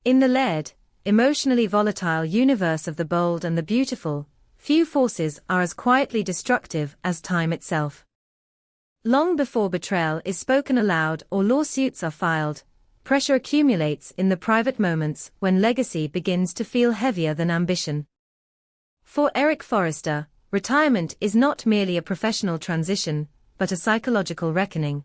In the layered, emotionally volatile universe of the bold and the beautiful, few forces are as quietly destructive as time itself. Long before betrayal is spoken aloud or lawsuits are filed, pressure accumulates in the private moments when legacy begins to feel heavier than ambition. For Eric Forrester, retirement is not merely a professional transition, but a psychological reckoning.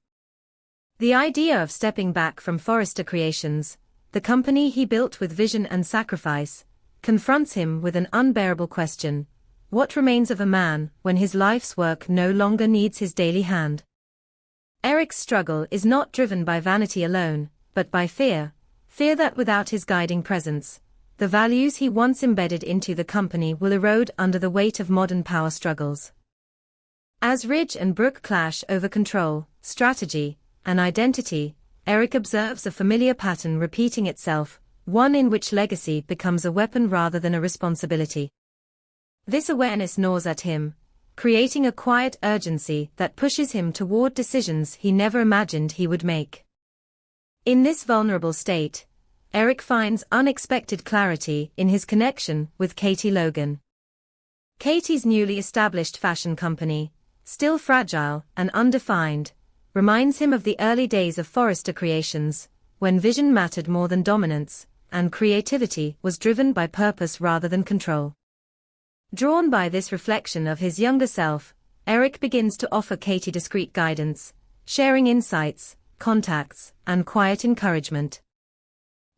The idea of stepping back from Forrester Creations, the company he built with vision and sacrifice, confronts him with an unbearable question: what remains of a man when his life's work no longer needs his daily hand? Eric's struggle is not driven by vanity alone, but by fear that without his guiding presence, the values he once embedded into the company will erode under the weight of modern power struggles. As Ridge and Brooke clash over control, strategy, and identity, Eric observes a familiar pattern repeating itself, one in which legacy becomes a weapon rather than a responsibility. This awareness gnaws at him, creating a quiet urgency that pushes him toward decisions he never imagined he would make. In this vulnerable state, Eric finds unexpected clarity in his connection with Katie Logan. Katie's newly established fashion company, still fragile and undefined, reminds him of the early days of Forrester Creations, when vision mattered more than dominance, and creativity was driven by purpose rather than control. Drawn by this reflection of his younger self, Eric begins to offer Katie discreet guidance, sharing insights, contacts, and quiet encouragement.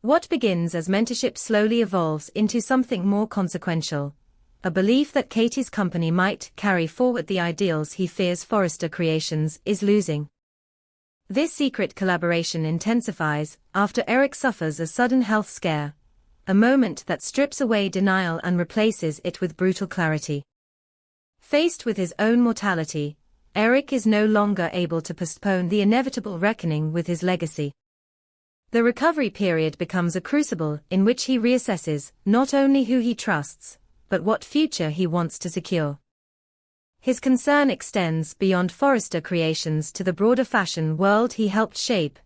What begins as mentorship slowly evolves into something more consequential, a belief that Katie's company might carry forward the ideals he fears Forrester Creations is losing. This secret collaboration intensifies after Eric suffers a sudden health scare, a moment that strips away denial and replaces it with brutal clarity. Faced with his own mortality, Eric is no longer able to postpone the inevitable reckoning with his legacy. The recovery period becomes a crucible in which he reassesses not only who he trusts, but what future he wants to secure. His concern extends beyond Forrester Creations to the broader fashion world he helped shape,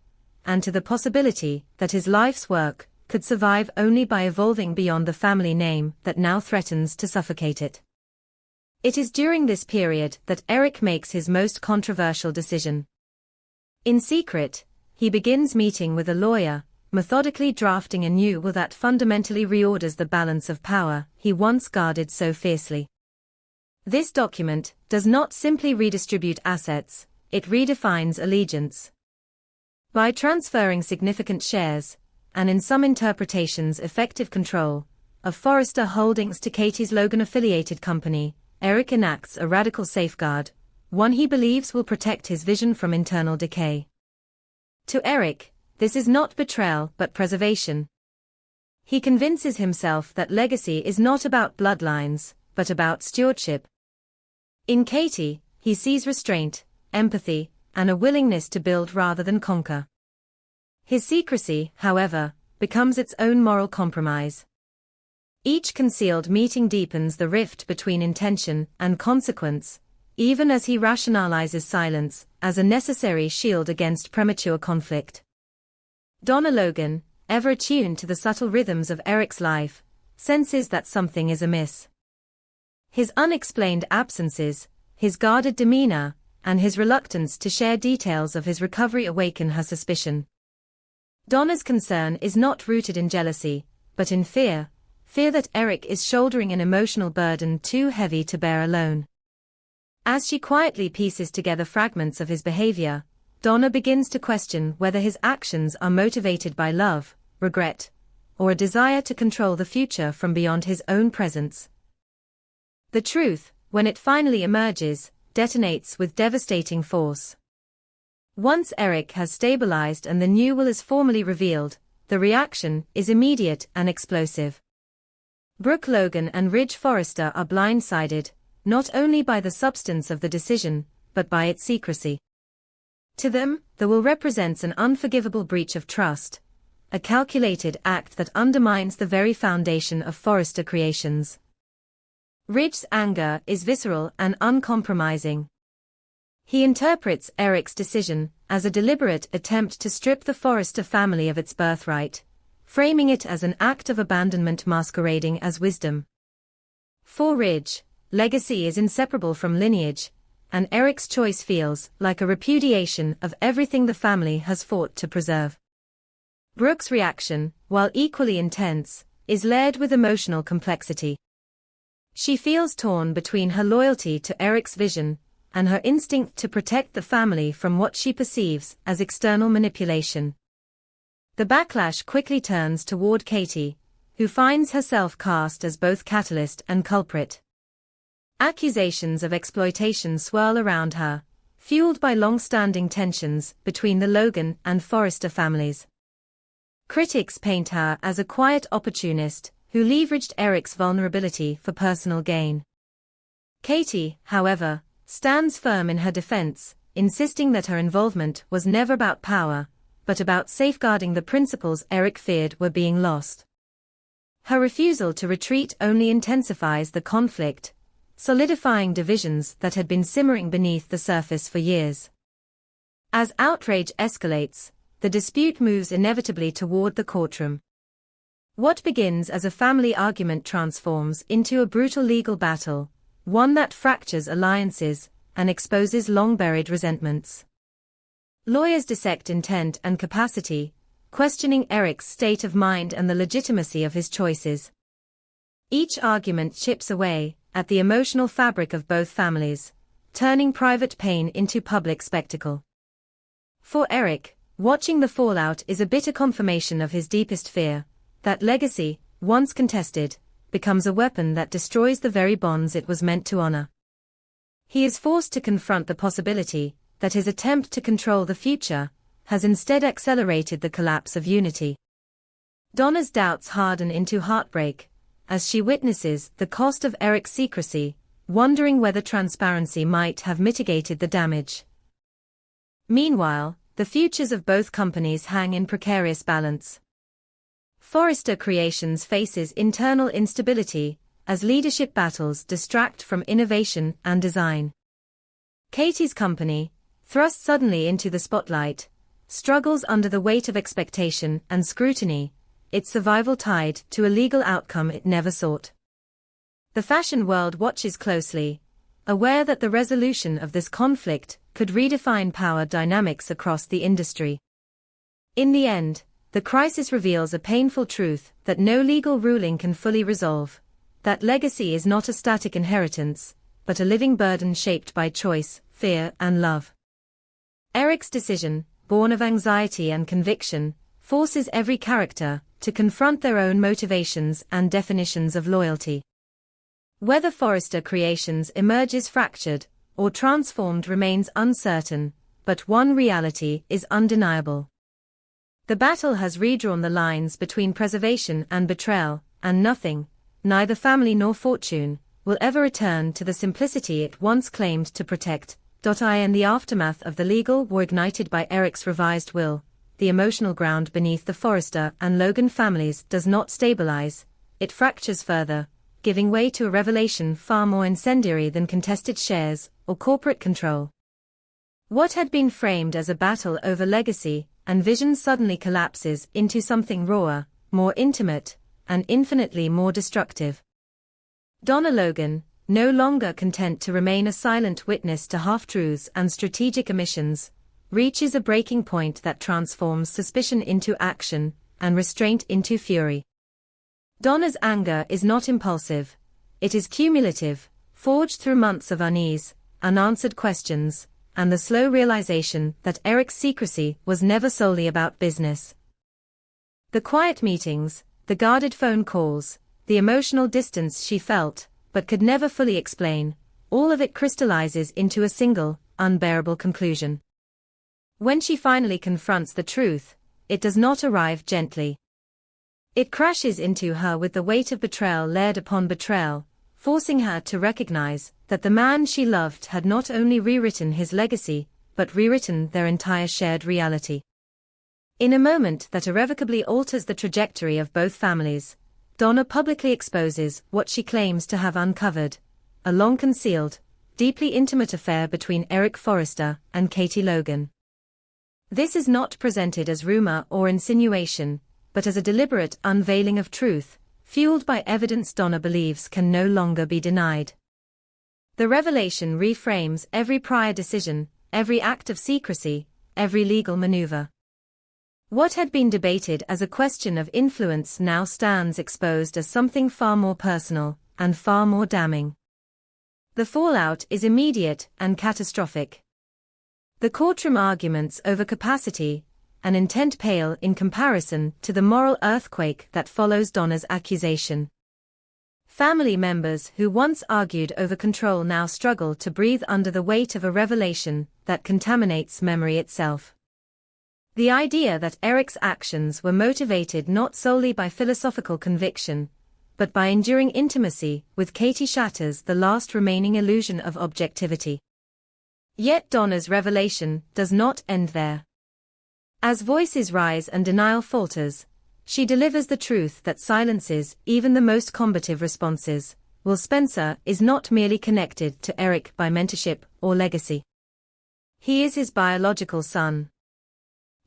and to the possibility that his life's work could survive only by evolving beyond the family name that now threatens to suffocate it. It is during this period that Eric makes his most controversial decision. In secret, he begins meeting with a lawyer, methodically drafting a new will that fundamentally reorders the balance of power he once guarded so fiercely. This document does not simply redistribute assets, it redefines allegiance. By transferring significant shares, and in some interpretations effective control, of Forrester Holdings to Katie's Logan-affiliated company, Eric enacts a radical safeguard, one he believes will protect his vision from internal decay. To Eric, this is not betrayal but preservation. He convinces himself that legacy is not about bloodlines, but about stewardship. In Katie, he sees restraint, empathy, and a willingness to build rather than conquer. His secrecy, however, becomes its own moral compromise. Each concealed meeting deepens the rift between intention and consequence, even as he rationalizes silence as a necessary shield against premature conflict. Donna Logan, ever attuned to the subtle rhythms of Eric's life, senses that something is amiss. His unexplained absences, his guarded demeanor, and his reluctance to share details of his recovery awaken her suspicion. Donna's concern is not rooted in jealousy, but in fear that Eric is shouldering an emotional burden too heavy to bear alone. As she quietly pieces together fragments of his behavior, Donna begins to question whether his actions are motivated by love, regret, or a desire to control the future from beyond his own presence. The truth, when it finally emerges, detonates with devastating force. Once Eric has stabilized and the new will is formally revealed, the reaction is immediate and explosive. Brooke Logan and Ridge Forrester are blindsided, not only by the substance of the decision, but by its secrecy. To them, the will represents an unforgivable breach of trust, a calculated act that undermines the very foundation of Forrester Creations. Ridge's anger is visceral and uncompromising. He interprets Eric's decision as a deliberate attempt to strip the Forrester family of its birthright, framing it as an act of abandonment masquerading as wisdom. For Ridge, legacy is inseparable from lineage, and Eric's choice feels like a repudiation of everything the family has fought to preserve. Brooke's reaction, while equally intense, is layered with emotional complexity. She feels torn between her loyalty to Eric's vision and her instinct to protect the family from what she perceives as external manipulation. The backlash quickly turns toward Katie, who finds herself cast as both catalyst and culprit. Accusations of exploitation swirl around her, fueled by long-standing tensions between the Logan and Forrester families. Critics paint her as a quiet opportunist who leveraged Eric's vulnerability for personal gain. Katie, however, stands firm in her defense, insisting that her involvement was never about power, but about safeguarding the principles Eric feared were being lost. Her refusal to retreat only intensifies the conflict, solidifying divisions that had been simmering beneath the surface for years. As outrage escalates, the dispute moves inevitably toward the courtroom. What begins as a family argument transforms into a brutal legal battle, one that fractures alliances and exposes long-buried resentments. Lawyers dissect intent and capacity, questioning Eric's state of mind and the legitimacy of his choices. Each argument chips away at the emotional fabric of both families, turning private pain into public spectacle. For Eric, watching the fallout is a bitter confirmation of his deepest fear, that legacy, once contested, becomes a weapon that destroys the very bonds it was meant to honor. He is forced to confront the possibility that his attempt to control the future has instead accelerated the collapse of unity. Donna's doubts harden into heartbreak as she witnesses the cost of Eric's secrecy, wondering whether transparency might have mitigated the damage. Meanwhile, the futures of both companies hang in precarious balance. Forrester Creations faces internal instability as leadership battles distract from innovation and design. Katie's company, thrust suddenly into the spotlight, struggles under the weight of expectation and scrutiny, its survival tied to a legal outcome it never sought. The fashion world watches closely, aware that the resolution of this conflict could redefine power dynamics across the industry. In the end, the crisis reveals a painful truth that no legal ruling can fully resolve, that legacy is not a static inheritance, but a living burden shaped by choice, fear, and love. Eric's decision, born of anxiety and conviction, forces every character to confront their own motivations and definitions of loyalty. Whether Forrester Creations emerges fractured or transformed remains uncertain, but one reality is undeniable. The battle has redrawn the lines between preservation and betrayal, and nothing, neither family nor fortune, will ever return to the simplicity it once claimed to protect. In the aftermath of the legal war ignited by Eric's revised will, the emotional ground beneath the Forrester and Logan families does not stabilize, it fractures further, giving way to a revelation far more incendiary than contested shares or corporate control. What had been framed as a battle over legacy and vision suddenly collapses into something rawer, more intimate, and infinitely more destructive. Donna Logan, no longer content to remain a silent witness to half-truths and strategic omissions, reaches a breaking point that transforms suspicion into action and restraint into fury. Donna's anger is not impulsive, it is cumulative, forged through months of unease, unanswered questions, and the slow realization that Eric's secrecy was never solely about business. The quiet meetings, the guarded phone calls, the emotional distance she felt, but could never fully explain, all of it crystallizes into a single, unbearable conclusion. When she finally confronts the truth, it does not arrive gently. It crashes into her with the weight of betrayal layered upon betrayal, forcing her to recognize that the man she loved had not only rewritten his legacy, but rewritten their entire shared reality. In a moment that irrevocably alters the trajectory of both families, Donna publicly exposes what she claims to have uncovered, a long-concealed, deeply intimate affair between Eric Forrester and Katie Logan. This is not presented as rumor or insinuation, but as a deliberate unveiling of truth, fueled by evidence Donna believes can no longer be denied. The revelation reframes every prior decision, every act of secrecy, every legal maneuver. What had been debated as a question of influence now stands exposed as something far more personal and far more damning. The fallout is immediate and catastrophic. The courtroom arguments over capacity, an intent pale in comparison to the moral earthquake that follows Donna's accusation. Family members who once argued over control now struggle to breathe under the weight of a revelation that contaminates memory itself. The idea that Eric's actions were motivated not solely by philosophical conviction, but by enduring intimacy with Katie shatters the last remaining illusion of objectivity. Yet Donna's revelation does not end there. As voices rise and denial falters, she delivers the truth that silences even the most combative responses. Will Spencer is not merely connected to Eric by mentorship or legacy. He is his biological son.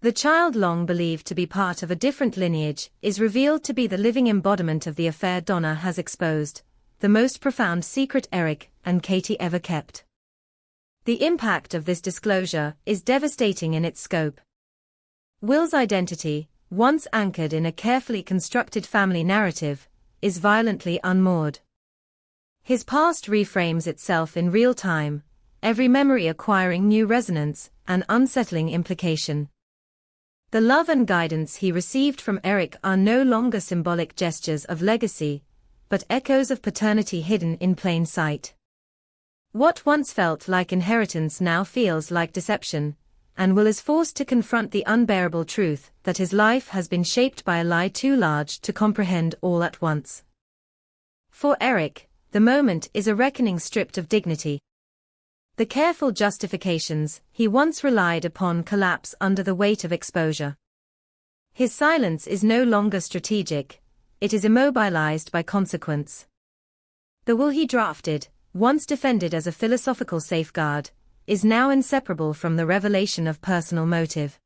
The child long believed to be part of a different lineage is revealed to be the living embodiment of the affair Donna has exposed, the most profound secret Eric and Katie ever kept. The impact of this disclosure is devastating in its scope. Will's identity, once anchored in a carefully constructed family narrative, is violently unmoored. His past reframes itself in real time, every memory acquiring new resonance and unsettling implication. The love and guidance he received from Eric are no longer symbolic gestures of legacy, but echoes of paternity hidden in plain sight. What once felt like inheritance now feels like deception, and Will is forced to confront the unbearable truth that his life has been shaped by a lie too large to comprehend all at once. For Eric, the moment is a reckoning stripped of dignity. The careful justifications he once relied upon collapse under the weight of exposure. His silence is no longer strategic, it is immobilized by consequence. The will he drafted, once defended as a philosophical safeguard, is now inseparable from the revelation of personal motive.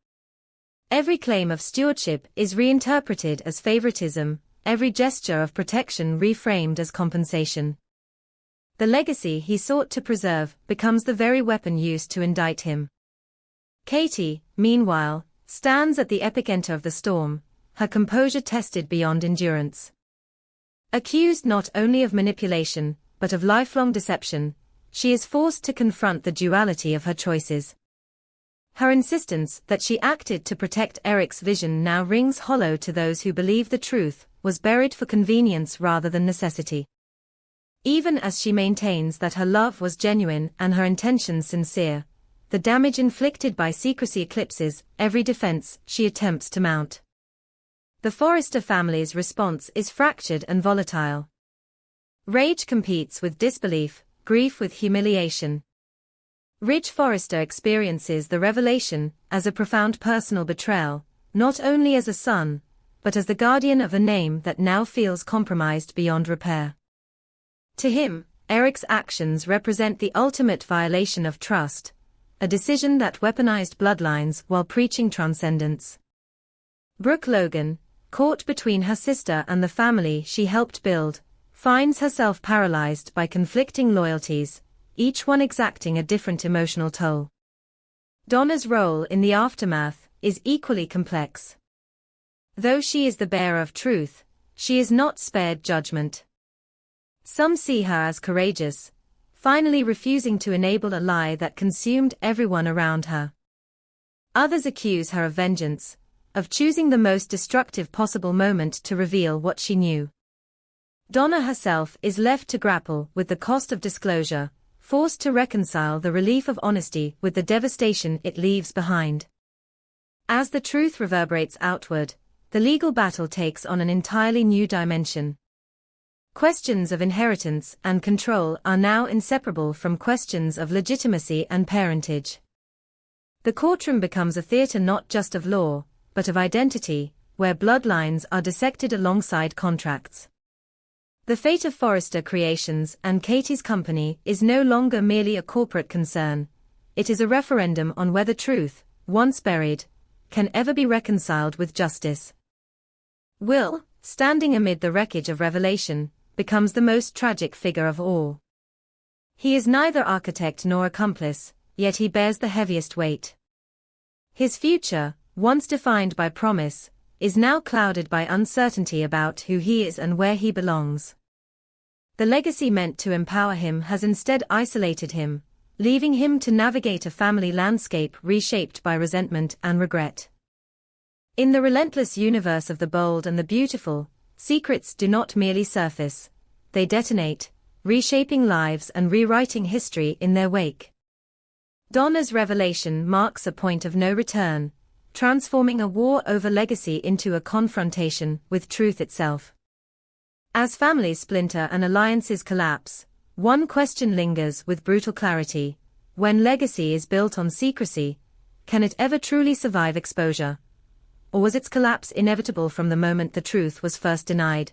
Every claim of stewardship is reinterpreted as favoritism, every gesture of protection reframed as compensation. The legacy he sought to preserve becomes the very weapon used to indict him. Katie, meanwhile, stands at the epicenter of the storm, her composure tested beyond endurance. Accused not only of manipulation, but of lifelong deception, she is forced to confront the duality of her choices. Her insistence that she acted to protect Eric's vision now rings hollow to those who believe the truth was buried for convenience rather than necessity. Even as she maintains that her love was genuine and her intentions sincere, the damage inflicted by secrecy eclipses every defense she attempts to mount. The Forrester family's response is fractured and volatile. Rage competes with disbelief, grief with humiliation. Ridge Forrester experiences the revelation as a profound personal betrayal, not only as a son, but as the guardian of a name that now feels compromised beyond repair. To him, Eric's actions represent the ultimate violation of trust, a decision that weaponized bloodlines while preaching transcendence. Brooke Logan, caught between her sister and the family she helped build, finds herself paralyzed by conflicting loyalties, each one exacting a different emotional toll. Donna's role in the aftermath is equally complex. Though she is the bearer of truth, she is not spared judgment. Some see her as courageous, finally refusing to enable a lie that consumed everyone around her. Others accuse her of vengeance, of choosing the most destructive possible moment to reveal what she knew. Donna herself is left to grapple with the cost of disclosure, forced to reconcile the relief of honesty with the devastation it leaves behind. As the truth reverberates outward, the legal battle takes on an entirely new dimension. Questions of inheritance and control are now inseparable from questions of legitimacy and parentage. The courtroom becomes a theater not just of law, but of identity, where bloodlines are dissected alongside contracts. The fate of Forrester Creations and Katie's company is no longer merely a corporate concern, it is a referendum on whether truth, once buried, can ever be reconciled with justice. Will, standing amid the wreckage of revelation, becomes the most tragic figure of all. He is neither architect nor accomplice, yet he bears the heaviest weight. His future, once defined by promise, is now clouded by uncertainty about who he is and where he belongs. The legacy meant to empower him has instead isolated him, leaving him to navigate a family landscape reshaped by resentment and regret. In the relentless universe of the bold and the beautiful, secrets do not merely surface, they detonate, reshaping lives and rewriting history in their wake. Donna's revelation marks a point of no return, transforming a war over legacy into a confrontation with truth itself. As families splinter and alliances collapse, one question lingers with brutal clarity: when legacy is built on secrecy, can it ever truly survive exposure? Or was its collapse inevitable from the moment the truth was first denied?